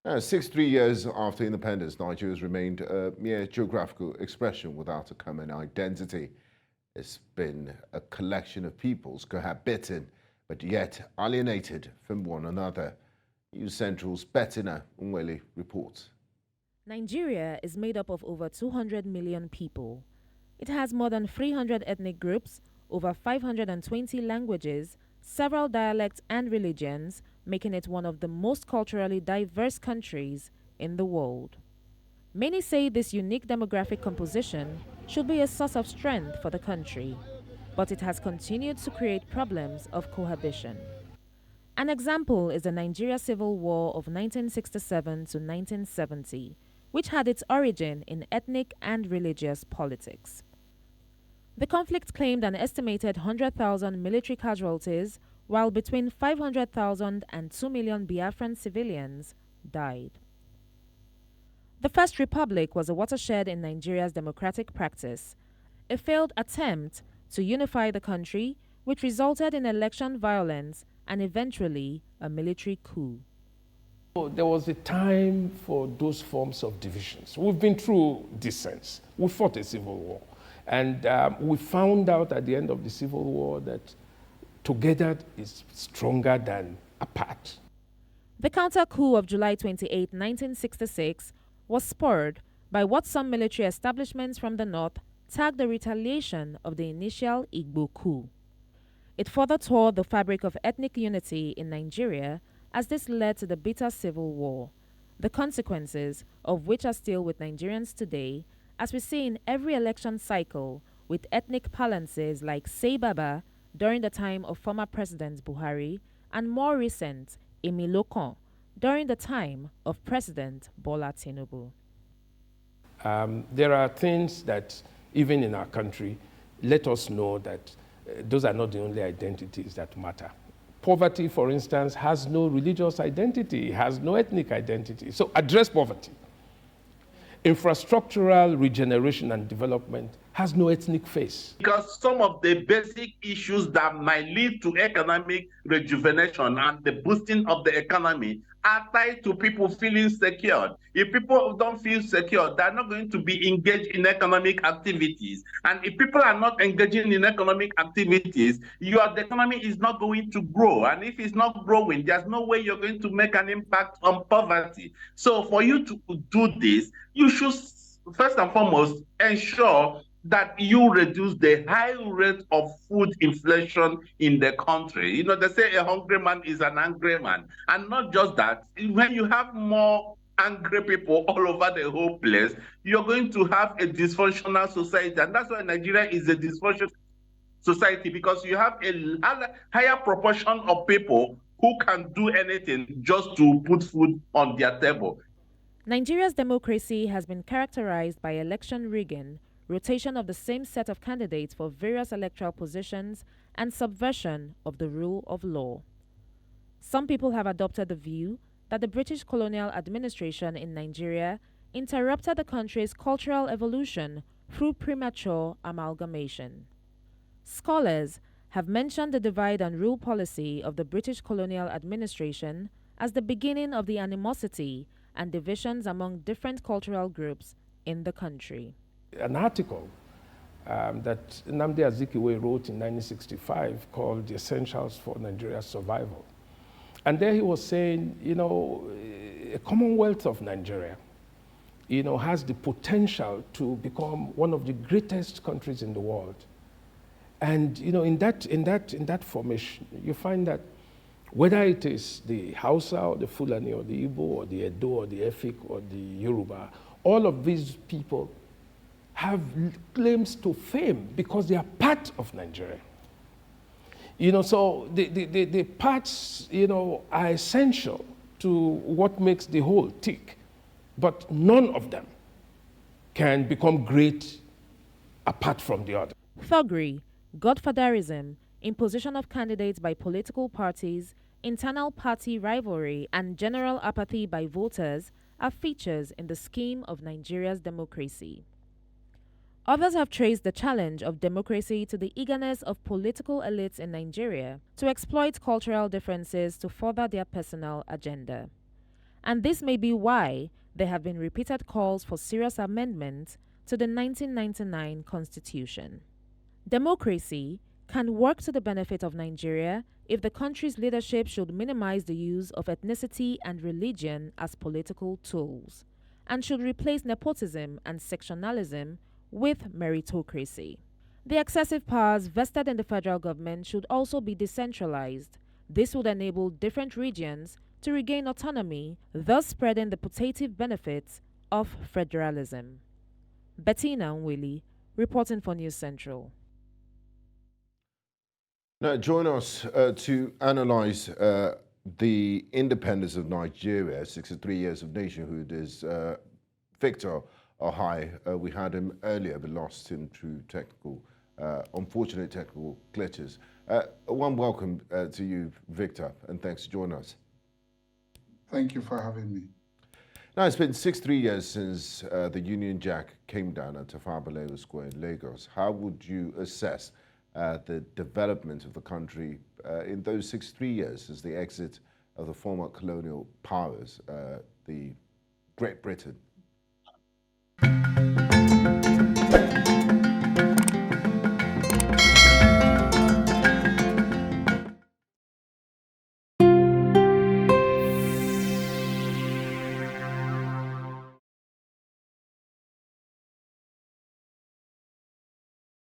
63 years after independence, Nigeria has remained a mere geographical expression without a common identity. It's been a collection of peoples cohabiting, but yet alienated from one another. News Central's Bettina Nwelih reports. Nigeria is made up of over 200 million people. It has more than 300 ethnic groups, over 520 languages, several dialects and religions, making it one of the most culturally diverse countries in the world. Many say this unique demographic composition should be a source of strength for the country, but it has continued to create problems of cohabitation. An example is the Nigeria Civil War of 1967 to 1970, which had its origin in ethnic and religious politics. The conflict claimed an estimated 100,000 military casualties, while between 500,000 and 2 million Biafran civilians died. The First Republic was a watershed in Nigeria's democratic practice, a failed attempt to unify the country, which resulted in election violence and eventually a military coup. There was a time for those forms of divisions. We've been through dissents. We fought a civil war. And we found out at the end of the civil war that together is stronger than apart. The counter-coup of July 28, 1966 was spurred by what some military establishments from the north tagged the retaliation of the initial Igbo coup. It further tore the fabric of ethnic unity in Nigeria as this led to the bitter civil war, the consequences of which are still with Nigerians today, as we see in every election cycle with ethnic balances like Say Baba during the time of former President Buhari and more recent Emilokan during the time of President Bola Tinubu. There are things that, even in our country, let us know that those are not the only identities that matter. Poverty, for instance, has no religious identity, has no ethnic identity. So address poverty. Infrastructural regeneration and development has no ethnic face. Because some of the basic issues that might lead to economic rejuvenation and the boosting of the economy are tied to people feeling secured. If people don't feel secure, they're not going to be engaged in economic activities. And if people are not engaging in economic activities, the economy is not going to grow. And if it's not growing, there's no way you're going to make an impact on poverty. So for you to do this, you should first and foremost ensure that you reduce the high rate of food inflation in the country. They say a hungry man is an angry man. And not just that, when you have more angry people all over the whole place, you're going to have a dysfunctional society. And that's why Nigeria is a dysfunctional society, because you have a higher proportion of people who can do anything just to put food on their table. Nigeria's democracy has been characterized by election rigging, rotation of the same set of candidates for various electoral positions, and subversion of the rule of law. Some people have adopted the view that the British colonial administration in Nigeria interrupted the country's cultural evolution through premature amalgamation. Scholars have mentioned the divide and rule policy of the British colonial administration as the beginning of the animosity and divisions among different cultural groups in the country. An article that Nnamdi Azikiwe wrote in 1965 called The Essentials for Nigeria's Survival. And there he was saying, a Commonwealth of Nigeria, has the potential to become one of the greatest countries in the world. And, in that formation, you find that whether it is the Hausa or the Fulani or the Igbo or the Edo or the Efik or the Yoruba, all of these people have claims to fame because they are part of Nigeria. So the parts, are essential to what makes the whole tick, but none of them can become great apart from the other. Thuggery, godfatherism, imposition of candidates by political parties, internal party rivalry, and general apathy by voters are features in the scheme of Nigeria's democracy. Others have traced the challenge of democracy to the eagerness of political elites in Nigeria to exploit cultural differences to further their personal agenda. And this may be why there have been repeated calls for serious amendment to the 1999 Constitution. Democracy can work to the benefit of Nigeria if the country's leadership should minimize the use of ethnicity and religion as political tools, and should replace nepotism and sectionalism with meritocracy. The excessive powers vested in the federal government should also be decentralized. This would enable different regions to regain autonomy, thus spreading the putative benefits of federalism. Bettina Nwelih, reporting for News Central. Now, join us to analyze the independence of Nigeria, 63 years of nationhood, is Victor Ohai. We had him earlier, but lost him through unfortunate technical glitches. A warm welcome to you, Victor, and thanks for joining us. Thank you for having me. Now, it's been 63 years since the Union Jack came down at Tafawa Square in Lagos. How would you assess the development of the country in those 63 years since the exit of the former colonial powers, the Great Britain